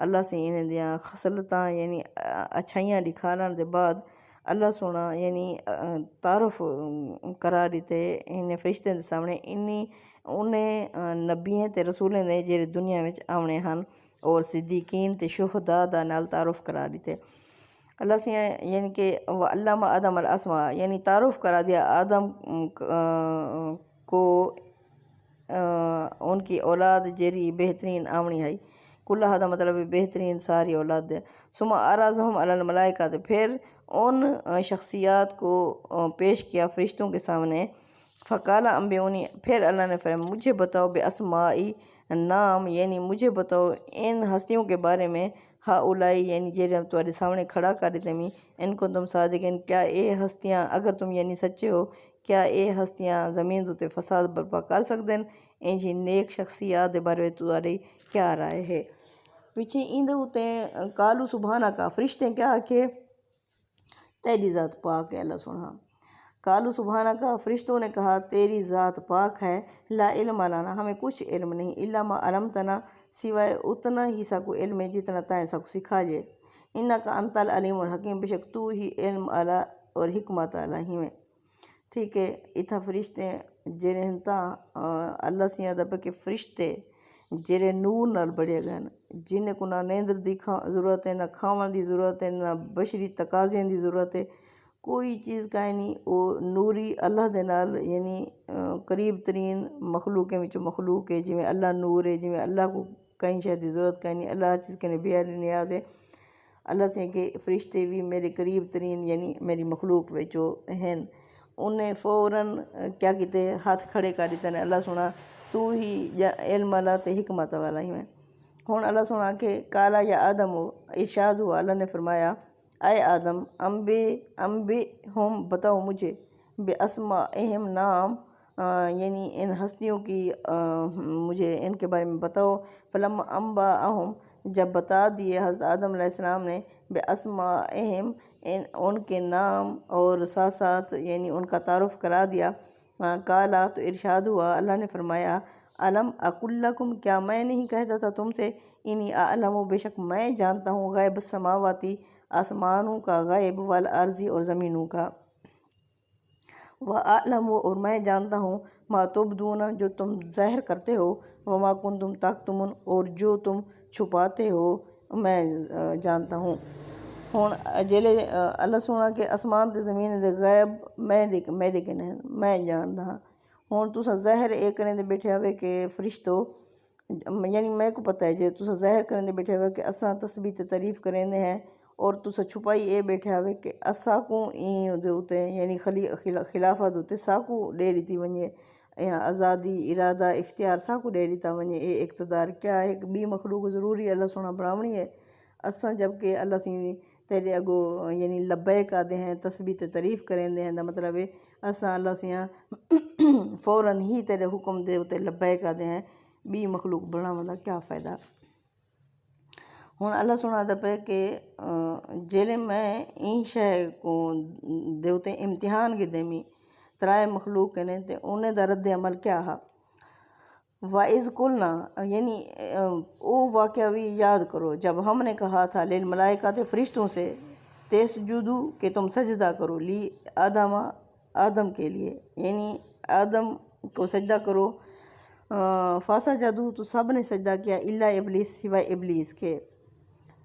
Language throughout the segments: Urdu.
اللہ سے انہیں دیاں خصلتاں یعنی اچھائیاں دکھانا دے بعد اللہ سونا یعنی تعارف کرا دیتے انہیں فرشتے دے سامنے انہیں نبییں تے رسولیں دے جڑے دنیا وچ آونے ہن اور صدیقین تے شہداء دا نال تعارف کرا دیتے اللہ سے یعنی کہ علامہ آدم الاسماء یعنی تعارف کرا دیا آدم کو ان کی اولاد جیری بہترین آمنی آئی کلہ دا مطلب بہترین ساری اولاد ہے ثم اعرضہم علی الملائکہ پھر ان شخصیات کو پیش کیا فرشتوں کے سامنے فقال انبئونی پھر اللہ نے فرمایا مجھے بتاؤ بے اسمائی نام یعنی مجھے بتاؤ ان ہستیوں کے بارے میں ہاؤلائی یعنی جیرے تمہارے سامنے کھڑا کر دیتے میں ان کو تم صادقین کیا اے ہستیاں اگر تم یعنی سچے ہو کیا اے ہستیاں زمین دوتے فساد برپا کر سکتے ہیں ان جی نیک شخصیات دے بارے تمہاری کیا رائے ہے پیچھے ایندے ہوتے کالو سبحانہ کا فرشتے کیا کہ تیری ذات پاک ہے اللہ سنا کالو سبحانہ کا فرشتوں نے کہا تیری ذات پاک ہے لا علم لنا ہمیں کچھ علم نہیں الا ما علمتنا سوائے اتنا ہی ساکو علم ہے جتنا تائیں ساکو سکھا جائے انکا انت العلیم الحکیم بشک تو ہی علم اعلیٰ اور حکمت اعلیٰ ہی میں ٹھیک ہے اتھا فرشتے جڑے ہنتا اللہ سیاں دا پہ فرشتے جڑے نور نال بڑے گئے جنہیں کو نہ نیندر دی ضرورت ہے نہ کھاون دی ضرورت ہے نہ بشری تقاضیاں دی ضرورت ہے کوئی چیز کا نہیں وہ نوری اللہ دے نال یعنی قریب ترین مخلوق مخلوق ہے جویں اللہ نور ہے جویں اللہ کو کہیں شاید دی ضرورت کا نہیں اللہ ہر چیز کے بے نیاز ہے اللہ سے کہ فرشتے بھی میرے قریب ترین یعنی میری مخلوق وچوں ہیں انہیں فوراً کیا کیتے ہاتھ کھڑے کر دیتے ہیں اللہ سنا تو ہی یا علم والا تے حکمت والا ہی میں ہوں اللہ سنا کہ کالا یا آدم ہو ارشاد ہوا اللہ نے فرمایا اے آدم امبے ہم بتاؤ مجھے بے اسما اہم نام یعنی ان ہستیوں کی مجھے ان کے بارے میں بتاؤ فلم امبا اہم جب بتا دیے حضرت آدم علیہ السلام نے بے اسما اہم ان کے نام اور ساتھ ساتھ یعنی ان کا تعارف کرا دیا کالا تو ارشاد ہوا اللہ نے فرمایا علم اقل لکم کیا میں نہیں کہتا تھا تم سے انی اعلم و بے شک میں جانتا ہوں غیب السماواتی آسمانوں کا غیب والارضی اور زمینوں کا وَأَعْلَمُ اور میں جانتا ہوں ما تبدون جو تم ظاہر کرتے ہو وما کنتم تکتمون اور جو تم چھپاتے ہو میں جانتا ہوں ہوں جیلے اللہ سونا کہ اسمان تے زمین دے غیب میں لکھنے میں جانتا ہوں ہوں تسا ظاہر اے کریں دے بیٹھے ہوئے کہ فرشتو یعنی میں کو پتہ ہے جے تسا ظاہر کریں دے بیٹھے ہوئے کہ اساں تسبیح تے تعریف کریں دے ہیں اور تسا چھپائی اے بیٹھے ہوئے کہ اسا کو این دے ہوتے یعنی خلافت ہوتے ساکو ڈے دیتی ونجے آزادی ارادہ اختیار ساکو ڈے دیتا ونجے اے اقتدار کیا ایک بی مخلوق ضروری اللہ سونا براہمنی ہے اساں جب کہ اللہ سی تیرے اگو یعنی لبیک آدھے ہیں تسبیح تے تعریف کریں دے ہیں دا مطلب ہے اساں اللہ سیاں فوراً ہی تیرے حکم دے ہوتے لبیک آدھے ہیں بی مخلوق بڑھاواں دا کیا فائدہ ہوں اللہ سنا دا پہ کہ جیلے میں این شے کو دے ہوتے امتحان کے دیمی ترائے مخلوق کے تے انہیں دا رد عمل کیا ہا وَإِذْ قُلْنَا یعنی او واقعہ بھی یاد کرو جب ہم نے کہا تھا للملائکہ تے فرشتوں سے تسجدو کہ تم سجدہ کرو لی آدم کے لیے یعنی آدم کو سجدہ کرو فاسجدو تو سب نے سجدہ کیا الا ابلیس سوائے ابلیس کے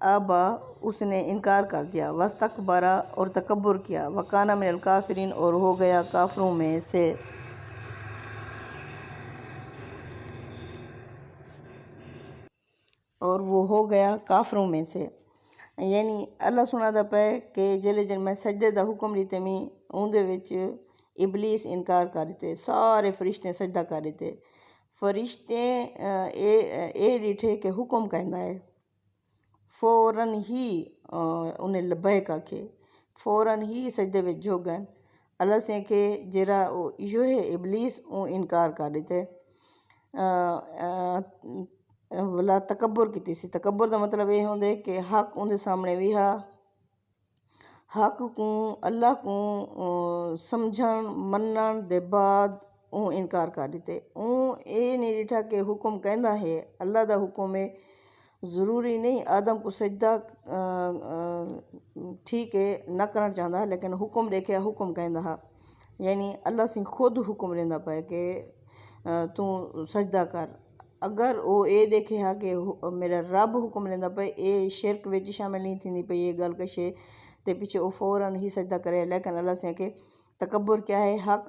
آبا اس نے انکار کر دیا واستکبرا اور تکبر کیا وکانا من الکافرین اور ہو گیا کافروں میں سے یعنی اللہ سنا دا پہ کہ جلے جن میں سجدے دا حکم دیتے میں اندے وچ ابلیس انکار کر دیتے سارے فرشتے سجدہ کر دیتے فرشتے اے ڈیٹھے کہ حکم کہندا ہے فوراً ہی انہیں لبیک آکھے فوراً ہی سجدے وچ جو گئے اللہ سے کہ جرا یہ ہے ابلیس انکار کر دیتے ولا تکبر کیتی سی تکبر دا مطلب یہ ہوندے کہ حق اندے سامنے بھی ہا حق کو اللہ کو سمجھن منن دے بعد انکار کر دیتے اے نہیں ڈیٹھا کہ حکم کہندا ہے اللہ دا حکم ہے ضروری نہیں آدم کو سجدہ ٹھیک ہے نہ کرنا چاہتا لیکن حکم دیکھے حکم کہندا ہا، یعنی اللہ سے خود حکم رہندا پے کہ تو سجدہ کر۔ اگر وہ اے دیکھے ہا کہ میرا رب حکم رہندا پے اے شرک وچ شامل نہیں تھیندی پئی یہ گل کشے تے پیچھے وہ فوراً ہی سجدہ کرے، لیکن اللہ سے کہ تکبر کیا ہے حق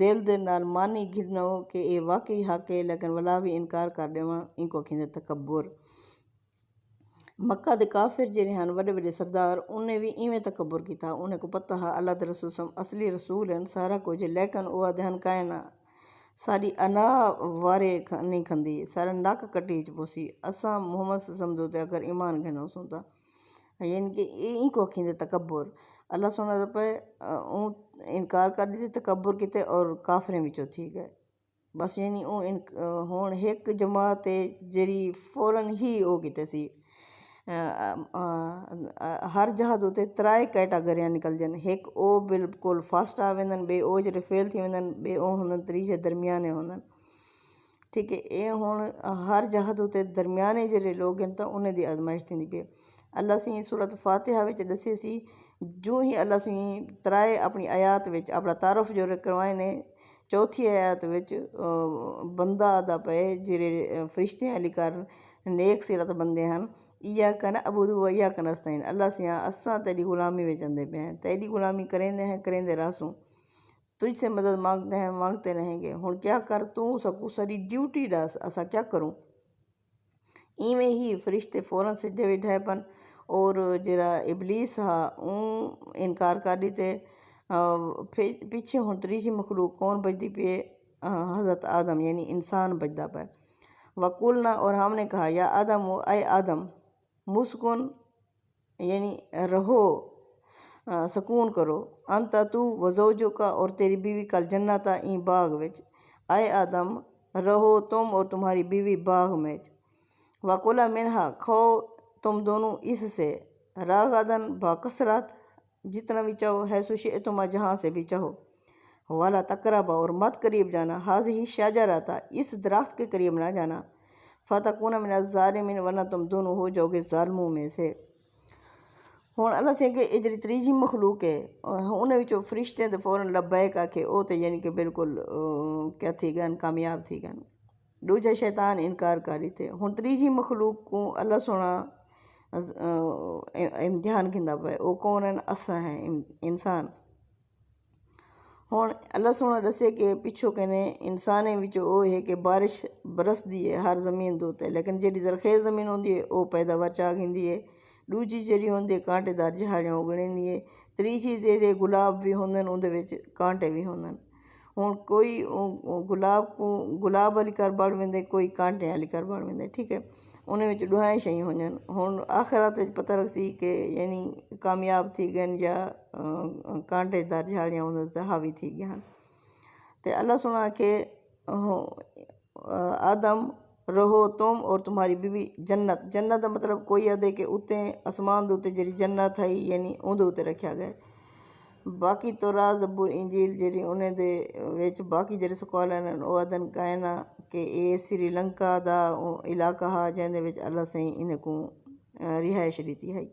دل دے نال مانی گھنو کہ اے واقعی حق ہے لیکن ولا بھی انکار کر ڈیوݨ ان کو کھیندے تکبر۔ مکہ دے کافر جڑے ہن وڈے وڈے سردار انہیں بھی ایویں تکبر کیتا، انہیں کو پتہ ہا اللہ دے رسول اصلی رسول ہیں سارا کچھ، لیکن وہ آدھن کائنا ساری انا وارے نہیں کھندی، سارا نک کٹی چ پوسی، اساں محمد صلی اللہ علیہ وسلم تے اگر ایمان گھنو سوں یعنی کہ این کو کھیندے تکبر۔ اللہ سبحانہ پہ اون انکار کر دیتے تکبر کیتے اور کافریں وچوں تھی گئے بس، یعنی ہون ایک جماعت ہے جری فوراً ہی او کیتے سی ہر جہاں دوتے ترائے کیٹاگریاں نکل جن، ایک او بالکل فاسٹ آ ویندن، بے او جڑے فیل تھی ویندن، بے او ہوندن تریجے درمیانے ہوندن، ٹھیک ہے۔ اے ہون ہر جہاں دوتے درمیانے جڑے لوگ ہیں تو انہیں دی آزمائش تھیندی پئی۔ اللہ سی سورۃ فاتحہ وچ دسے سی جو ہی اللہ سی ترائے اپنی آیات وچ اپنا تعارف جو کروائے نے، چوتھی آیات وچ بندہ دا پے جڑے فرشتے علی کر نیک سیرت بندے ہن، ایاک نعبد و ایاک نستعین، اللہ سیاں اساں تیری غلامی وچ اندے پے ہیں، تیری غلامی کریندے ہیں کریندے رہسوں، تجھ سے مدد مانگتے ہیں مانگتے رہیں گے، ہن کیا کر تو سکو ساری ڈیوٹی ڈاس اساں کیا کروں۔ ایویں ہی فرشتے فوراً سجدے وچ ڈھے پن اور جڑا ابلیس ہا اون انکار کر دیتے۔ پیچھے ہن تریجی مخلوق کون بچدی پئی حضرت آدم یعنی انسان بچدا پیا۔ وقلنا اور ہم نے کہا یا آدم اے آدم مسکن یعنی رہو سکون کرو، انت تو وزوجکا اور تیری بیوی کل جنتا این باغ وچ، اے آدم رہو تم اور تمہاری بیوی باغ میں، وکلا منہا کھاؤ تم دونوں اس سے، راغدن باکثرت جتنا بھی چاہو، حیث شئتما جہاں سے بھی چاہو، والا تقربا اور مت قریب جانا، ہاذہ شجرۃ اس درخت کے قریب نہ جانا، فتکون من الظالمین ورنہ تم دونوں ہو جاؤ گے ظالموں میں سے۔ ہن اللہ سے کہ اجری تریجی مخلوق ہے انہیں وچوں فرشتے تے فوراً لبیک آکھے او تے یعنی کہ بالکل کیا تھی گئن کامیاب تھی گئن، دوجا شیطان انکار کری تھے۔ ہن تریجی مخلوق کو اللہ سونا امتحان گھندا پے، او کون ہیں اساں ہیں انسان۔ ہن اللہ سونا دسے کہ پچھو کہنے انسانے وچوں او ہے کہ بارش برس دی ہے ہر زمین دوتے، لیکن جیڑی زرخیز زمین ہوندی ہے او پیداوار چا گھندی ہے، دوجی جیڑی ہوندی ہے کانٹے دار جھاڑیاں اگڑیندی ہے، تریجی جیڑے گلاب بھی ہوندن اندے وچ کانٹے بھی ہوندن۔ ہن کوئی گلاب کو گلاب والی کر بڑھ ویندے، کوئی کانٹے والی کر بڑھ ویندے، ٹھیک ہے، انہیں وچ ڈوہائیں شئیں ہونجن۔ ہن آخرت وچ پتہ رکھسی کہ یعنی کامیاب تھی گئن یا کانٹے دار جھاڑیاں اندے تے حاوی تھی گئے ہن۔ تے اللہ سنا کہ آدم رہو تم اور تمہاری بیوی جنت، جنت دا مطلب کوئی آدھے کہ اتنے آسمان دوتے جڑی جنت ہے یعنی اندے اتنے رکھیا گئے۔ باقی تورات زبور انجیل جڑی انہیں دے وچ باقی جڑے سکولر ہیں او آدھن کہنا کہ اے سری لنکا دا علاقہ ہا جہندے وچ اللہ سے انہیں کو رہائش دیتی ہے،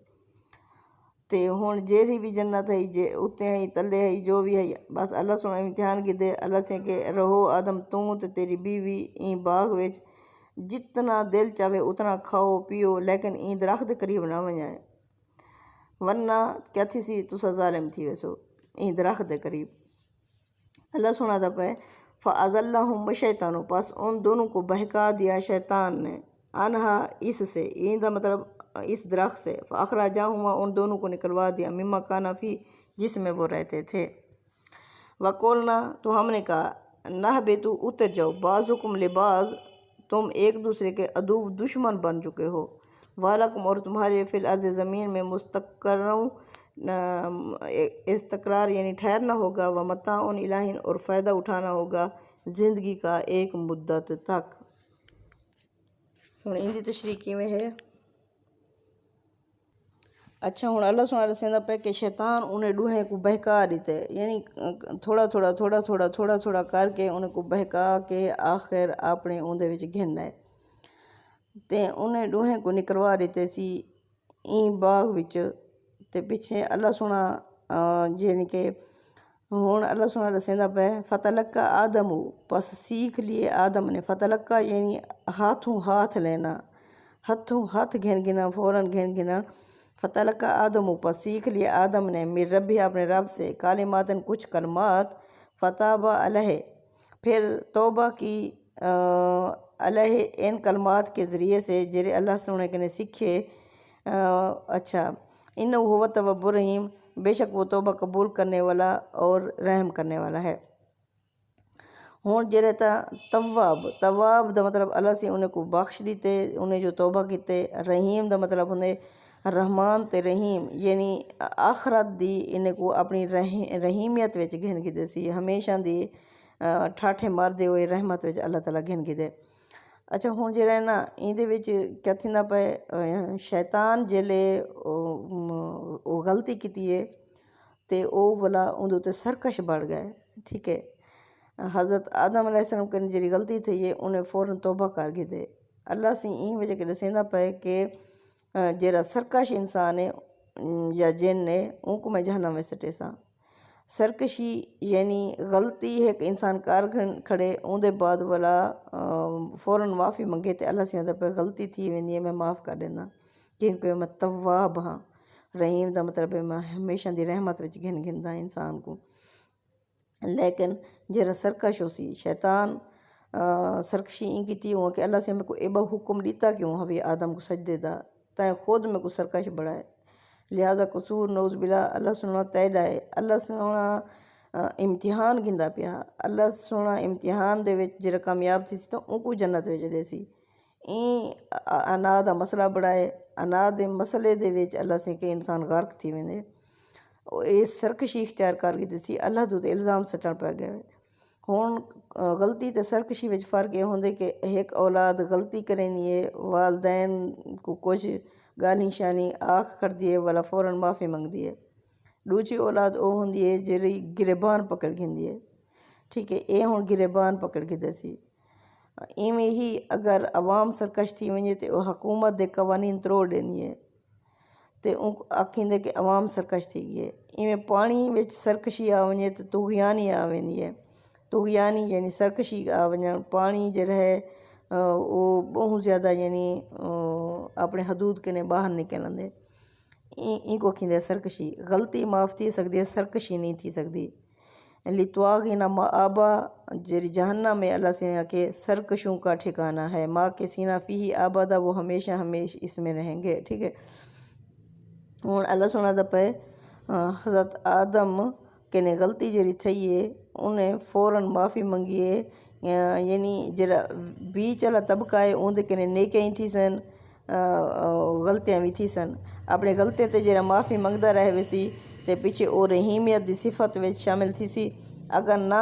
تے ہن جیڑی بھی جنت ہے جے اتنے ہے تلے ہے جو بھی ہے بس اللہ سونا امتحان کی دے اللہ سے کہ رہو آدم تو تے تیری بیوی این باغ وچ جتنا دل چاہے اتنا کھاؤ پیو لیکن این درخت قریب نہ ونجائے ورنہ کیا تھی سی تسا ظالم تھی ویسو این درخت دے قریب۔ اللہ سنا دا پہ فَأَزَلَّهُمَّ الشَّيْطَانُ پس ان دونوں کو بہکا دیا شیطان نے، انہا اس سے، این دا مطلب اس درخت سے، فَأَخْرَجَاهُمَا ان دونوں کو نکلوا دیا مما کانا فی جس میں وہ رہتے تھے، وَقُلْنَا تو ہم نے کہا نَہْبِطُوا اتر جاؤ بعضکم لبعض تم ایک دوسرے کے عدو دشمن بن چکے ہو، وَلَکُمْ اور تمہارے فی الارض زمین میں مستقرٌ استقرار یعنی ٹھہرنا ہوگا، ومتاع الی حین اور فائدہ اٹھانا ہوگا زندگی کا ایک مدت تک۔ ہن ان دی تشریح کیویں ہے؟ اچھا ہن اللہ سبحانہ دسیندا پیا کہ شیطان انہیں ڈوہیں کو بہکا دیتے، یعنی تھوڑا تھوڑا کر کے انہیں کو بہکا کے آخر اپنے اندے وچ گھن لائے۔ تے انہیں ڈوہیں کو نکلوا دیتے سی این باغ وچ تے پیچھے اللہ سونا یعنی کہ ہوں اللہ سونا دسیندا پہ فتلقا آدم پس سیکھ لیے آدم نے فتلقا یعنی ہاتھوں ہاتھ لینا ہاتھوں ہاتھ گھن گنا فوراً گھن گنا فتلقا آدم پس سیکھ لیے آدم نے میر ربی اپنے رب سے کالماتن کچھ کلمات فتابہ علیہ پھر توبہ کی علیہ ان کلمات کے ذریعے سے جرے اللہ سونے کے نے سیکھے اچھا انہو ہوا تواب الرحیم بے شک وہ توبہ قبول کرنے والا اور رحم کرنے والا ہے۔ ہون جرے تا تواب دا مطلب اللہ سے انہیں کو بخش دیتے انہیں جو توبہ کیتے، رحیم دا مطلب انہیں رحمان تے رحیم یعنی آخرت دی انہیں کو اپنی رحیمیت وچ گھن کی سی ہمیشہ دی ٹھاٹھے مار دے ہوئے رحمت وچ اللہ تعالیٰ گھن کی دے۔ اچھا ہوں جڑا ہے نا ایندے وچ کیا تھیندا پے شیطان جلے او غلطی کیتی ہے تے او والا اندے تے سرکش بڑھ گئے، ٹھیک ہے۔ حضرت آدم علیہ السلام کی جڑی غلطی تھی ہے انہیں فوراً توبہ کر گئے دے اللہ سے این وجہ کہ دسیندا پے کہ جڑا سرکش انسان ہے یا جن ہے ان کو میں جہنم میں سٹے سا۔ سرکشی یعنی غلطی ہے کہ انسان کار کھڑے اون دے بعد والا فوراً معافی منگے تے اللہ سے آدھا پہ غلطی تھی ویندی ہے میں معاف کر دینا کیونکہ میں تواب ہاں، رحیم دا مطلب ہے میں ہمیشہ دی رحمت وچ گھن دا انسان کو۔ لیکن جرا سرکش ہو سی شیطان سرکشی این کیتی ہوں کہ اللہ سے میں کو ایبا حکم دیتا کیوں ہوئی آدم کو سجدے دا تائیں خود میں کو سرکش بڑھائے لہٰذا قصور نعوذ باللہ اللہ سونا تیڈا ہے اللہ سونا امتحان گھندا پیا اللہ سونا امتحان دے وچ جرا کامیاب تھی سی تو ان کو جنت وچ دے سی این انا دا مسئلہ بڑھائے انا دے مسئلے دے وچ اللہ سے کہ انسان غرق تھی ویندے اے سرکشی اختیار کر گئی سی اللہ دو تے الزام سٹن پہ گئے ہون غلطی تے سرکشی وچ فرق یہ ہوندے کہ ایک اولاد غلطی کرینی ہے والدین کو کچھ گالی شانی آکھ کر دیے والا فوراً معافی منگ دیے دوسری اولاد او ہوندی ہے جری گریبان پکڑ گھندی ہے، ٹھیک ہے۔ اے ہون گریبان پکڑ گھندے سی ایویں ہی اگر عوام سرکش تھی ونجے تے او حکومت دے قوانین تروڑ دینی ہے تے ان آکھیں دے کہ عوام سرکش تھی گئی ہے۔ ایویں پانی وچ سرکشی آ ونجے تے طغیانی آ ویندی ہے، طغیانی یعنی سرکشی آ ونجن پانی جڑا ہے وہ بہت زیادہ یعنی اپنے حدود کے نے باہر نکلن دے این کو کھیندے سرکشی غلطی معاف تھی سکتی ہے سرکشی نہیں تھی سکتی لتواغین مآبا جری جہنم میں اللہ سے کہ سرکشوں کا ٹھکانہ ہے ماں کے سینہ فی آبادہ وہ ہمیشہ اس میں رہیں گے، ٹھیک ہے۔ ہوں اللہ سونا دا پہ حضرت آدم کے نے غلطی جری تھی ہے انہیں فوراً معافی منگیے یعنی جرا بیچ والا طبقہ ہے اون دے کنے نیکیاں تھی سن غلطیاں بھی تھی سن اپنے غلطے تے جرا معافی منگدا رہے ویسی تے پیچھے او رحیمیت دی صفت وچ شامل تھی سی اگر نہ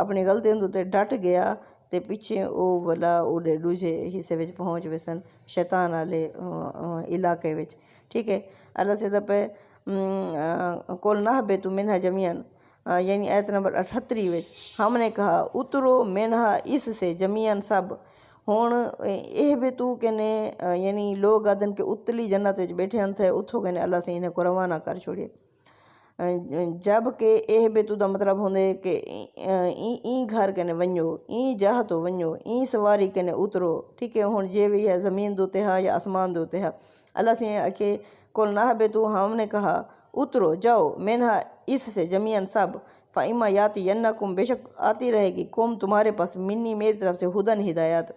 اپنی غلطیاں تے ڈٹ گیا تے پیچھے او والا اوڈے دوسرے حصے وچ پہنچ ویسن شیطان والے علاقے وچ، ٹھیک ہے۔ اللہ سے دا پہ کول نہ بیتو منہا جمیعن یعنی آیت نمبر 78 وچ ہم نے کہا اترو منہا اس سے جمیعن سب ہون اے بے تو کہ نے یعنی لوگ آدن کے اتلی جنت وچ بیٹھے ہن تھے اتھو کہ نے اللہ سے انہیں کو روانہ کر چھوڑے جب کہ اے بے تو دا مطلب ہوندے کہ این گھر کے نے ونجو این جاہ تو ونجو این سواری کے نے اترو، ٹھیک ہے۔ ہون جے بھی ہے زمین دوتے ہا یا آسمان دوتے ہا اللہ سے کہ کل نہ بے تو ہم نے کہا اترو جاؤ منہا اس سے جمیعن سب فَإِمَّا يَأْتِيَنَّكُمْ بے شک آتی رہے گی قوم تمہارے پاس منی میری طرف سے ہدن ہدایت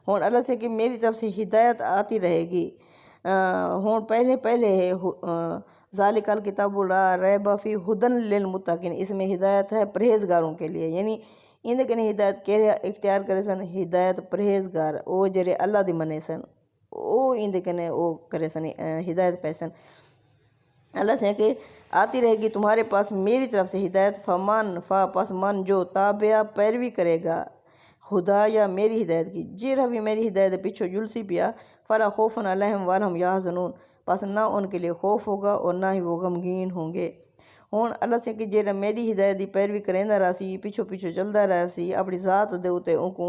ہون اللہ سے کہ میری طرف سے ہدایت آتی رہے گی ہون پہلے ہے ذالک الکتاب لا ریب فیہ ہدن للمتقین اس میں ہدایت ہے پرہیزگاروں کے لیے یعنی اندے کنے ہدایت کے اختیار کرے سن ہدایت پرہیزگار او جرے اللہ دی منے سن او اندے کنے او کرے سن ہدایت پہ سن اللہ سے کہ آتی رہے گی تمہارے پاس میری طرف سے ہدایت پس من جو تابعہ پیروی کرے گا خدا یا میری ہدایت کی جیرا بھی میری ہدایت پیچھو جلسی پیا فلا خوف علیہم وَلَهُمْ يَحْزَنُونَ پس نہ ان کے لیے خوف ہوگا اور نہ ہی وہ غمگین ہوں گے۔ ہون اللہ سے کہ جیرا میری ہدایت دی پیروی کریندا رہا سی پیچھو چلدا رہا سی اپنی ذات دے اوتے ان کو